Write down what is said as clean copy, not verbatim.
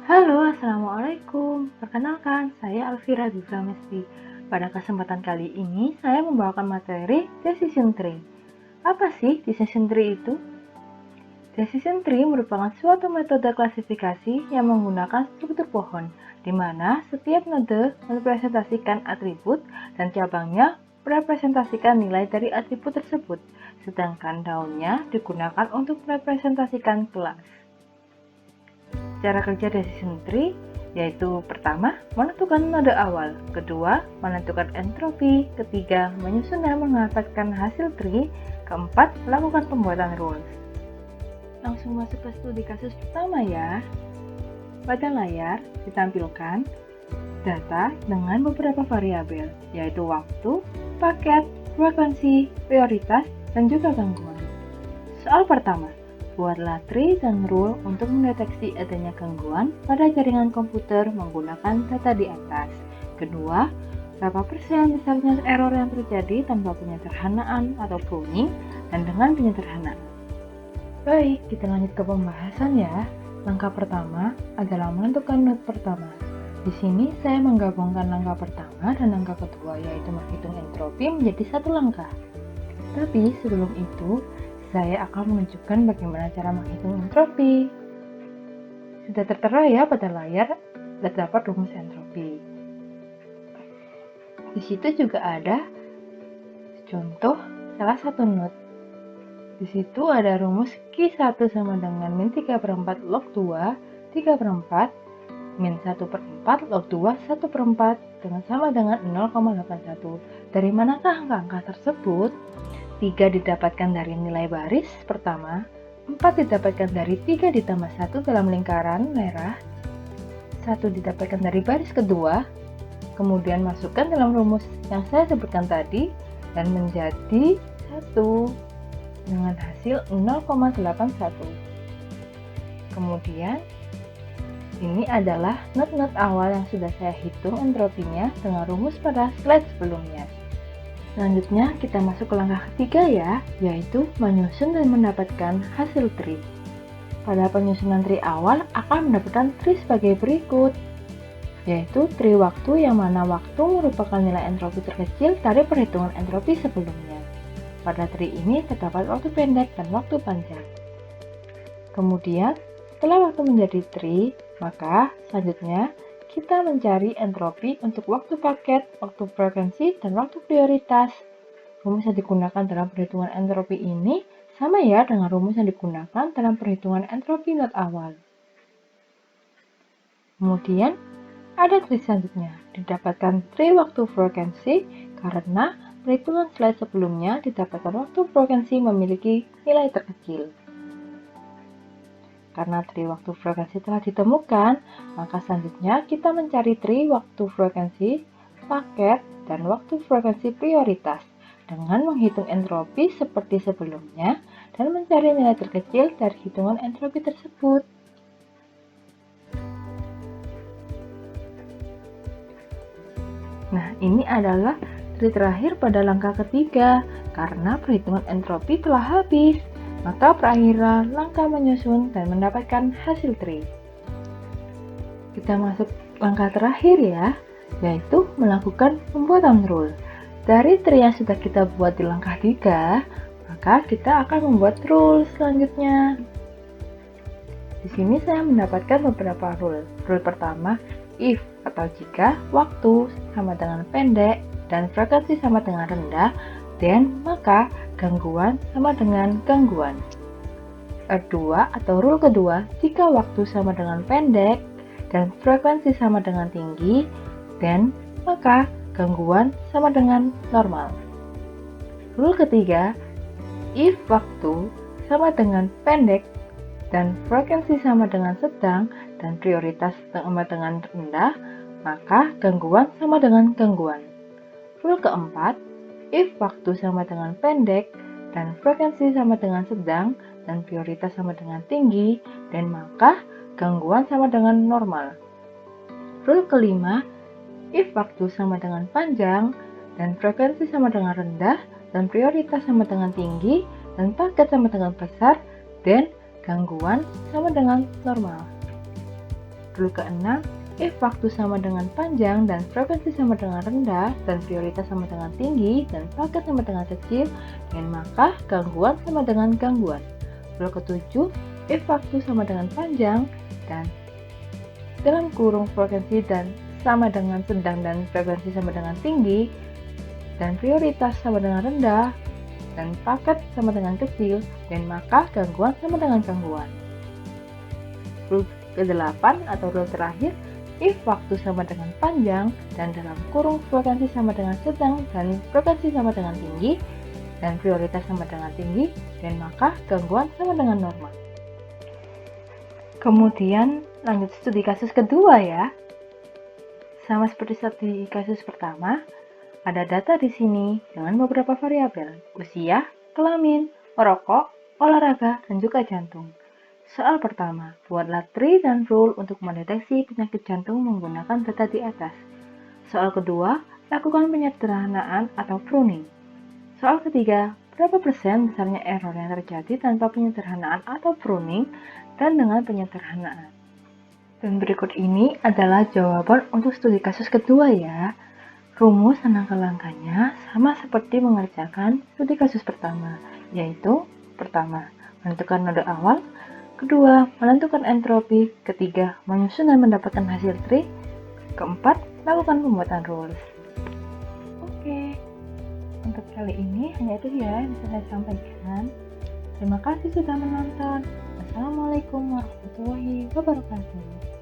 Halo, Assalamualaikum. Perkenalkan, saya Alfira Diframesti. Pada kesempatan kali ini, saya membawakan materi Decision Tree. Apa sih Decision Tree itu? Decision Tree merupakan suatu metode klasifikasi yang menggunakan struktur pohon, di mana setiap node merepresentasikan atribut dan cabangnya merepresentasikan nilai dari atribut tersebut, sedangkan daunnya digunakan untuk merepresentasikan kelas. Cara kerja decision tree yaitu pertama, menentukan node awal, kedua, menentukan entropi, ketiga, menyusun dan mendapatkan hasil tree, keempat, melakukan pembuatan rules. Langsung masuk ke studi kasus pertama ya. Pada layar ditampilkan data dengan beberapa variabel, yaitu waktu, paket, frekuensi, prioritas, dan juga gangguan. Soal pertama, buatlah tree dan rule untuk mendeteksi adanya gangguan pada jaringan komputer menggunakan data di atas. Kedua, berapa persen besarnya error yang terjadi tanpa penyederhanaan atau pruning dan dengan penyederhanaan. Baik, kita lanjut ke pembahasan ya. Langkah pertama adalah menentukan node pertama. Di sini saya menggabungkan langkah pertama dan langkah kedua, yaitu menghitung entropi menjadi satu langkah. Tapi sebelum itu, saya akan menunjukkan bagaimana cara menghitung entropi. Sudah tertera ya pada layar, terdapat rumus entropi. Di situ juga ada contoh salah satu node. Di situ ada rumus Q1 sama dengan min 3/4 log 2, 3/4, min 1/4 log 2, 1/4 dengan sama dengan 0,81. Dari manakah angka-angka tersebut? 3 didapatkan dari nilai baris pertama, 4 didapatkan dari 3 ditambah 1 dalam lingkaran merah, 1 didapatkan dari baris kedua, kemudian masukkan dalam rumus yang saya sebutkan tadi, dan menjadi 1 dengan hasil 0,81. Kemudian, ini adalah node-node awal yang sudah saya hitung entropinya dengan rumus pada slide sebelumnya. Selanjutnya kita masuk ke langkah ketiga ya, yaitu menyusun dan mendapatkan hasil tree. Pada penyusunan tree awal akan mendapatkan tree sebagai berikut, yaitu tree waktu yang mana waktu merupakan nilai entropi terkecil dari perhitungan entropi sebelumnya. Pada tree ini terdapat waktu pendek dan waktu panjang. Kemudian, setelah waktu menjadi tree, maka selanjutnya kita mencari entropi untuk waktu paket, waktu frekuensi, dan waktu prioritas. Rumus yang digunakan dalam perhitungan entropi ini sama ya dengan rumus yang digunakan dalam perhitungan entropi node awal. Kemudian, ada tree selanjutnya, didapatkan tree waktu frekuensi karena perhitungan slide sebelumnya didapatkan waktu frekuensi memiliki nilai terkecil. Karena tree waktu frekuensi telah ditemukan, maka selanjutnya kita mencari tree waktu frekuensi, paket, dan waktu frekuensi prioritas dengan menghitung entropi seperti sebelumnya dan mencari nilai terkecil dari hitungan entropi tersebut. Nah, ini adalah tree terakhir pada langkah ketiga karena perhitungan entropi telah habis. Maka berakhirlah langkah menyusun dan mendapatkan hasil tree. Kita masuk langkah terakhir ya, yaitu melakukan pembuatan rule. Dari tree yang sudah kita buat di langkah 3, maka kita akan membuat rule selanjutnya. Di sini saya mendapatkan beberapa rule. Rule pertama, if atau jika waktu sama dengan pendek dan frekuensi sama dengan rendah, then maka gangguan sama dengan gangguan. Kedua atau rule kedua, jika waktu sama dengan pendek dan frekuensi sama dengan tinggi, then maka gangguan sama dengan normal. Rule ketiga, if waktu sama dengan pendek dan frekuensi sama dengan sedang dan prioritas sama dengan rendah, maka gangguan sama dengan gangguan. Rule keempat, if waktu sama dengan pendek dan frekuensi sama dengan sedang dan prioritas sama dengan tinggi, dan maka gangguan sama dengan normal. Rule kelima, if waktu sama dengan panjang dan frekuensi sama dengan rendah dan prioritas sama dengan tinggi dan paket sama dengan besar, dan gangguan sama dengan normal. Rule ke-6, if waktu sama dengan panjang dan frekuensi sama dengan rendah dan prioritas sama dengan tinggi dan paket sama dengan kecil, dan maka gangguan sama dengan gangguan. Rule ke-7, if waktu sama dengan panjang dan dalam kurung frekuensi dan sama dengan sedang dan frekuensi sama dengan tinggi dan prioritas sama dengan rendah dan paket sama dengan kecil, dan maka gangguan sama dengan gangguan. Rule ke-8 atau rule terakhir, if waktu sama dengan panjang dan dalam kurung frekuensi sama dengan sedang dan frekuensi sama dengan tinggi dan prioritas sama dengan tinggi, dan maka gangguan sama dengan normal. Kemudian lanjut studi kasus kedua ya. Sama seperti studi kasus pertama, ada data di sini dengan beberapa variabel, usia, kelamin, merokok, olahraga, dan juga jantung. Soal pertama, buatlah tree dan rule untuk mendeteksi penyakit jantung menggunakan data di atas. Soal kedua, lakukan penyederhanaan atau pruning. Soal ketiga, berapa persen besarnya error yang terjadi tanpa penyederhanaan atau pruning dan dengan penyederhanaan. Dan berikut ini adalah jawaban untuk studi kasus kedua ya. Rumus dan langkah-langkahnya sama seperti mengerjakan studi kasus pertama, yaitu pertama, menentukan node awal, kedua, menentukan entropi, ketiga, menyusun dan mendapatkan hasil tree, keempat, lakukan pembuatan rules. Oke, untuk kali ini hanya itu ya yang bisa saya sampaikan. Terima kasih sudah menonton. Wassalamualaikum warahmatullahi wabarakatuh.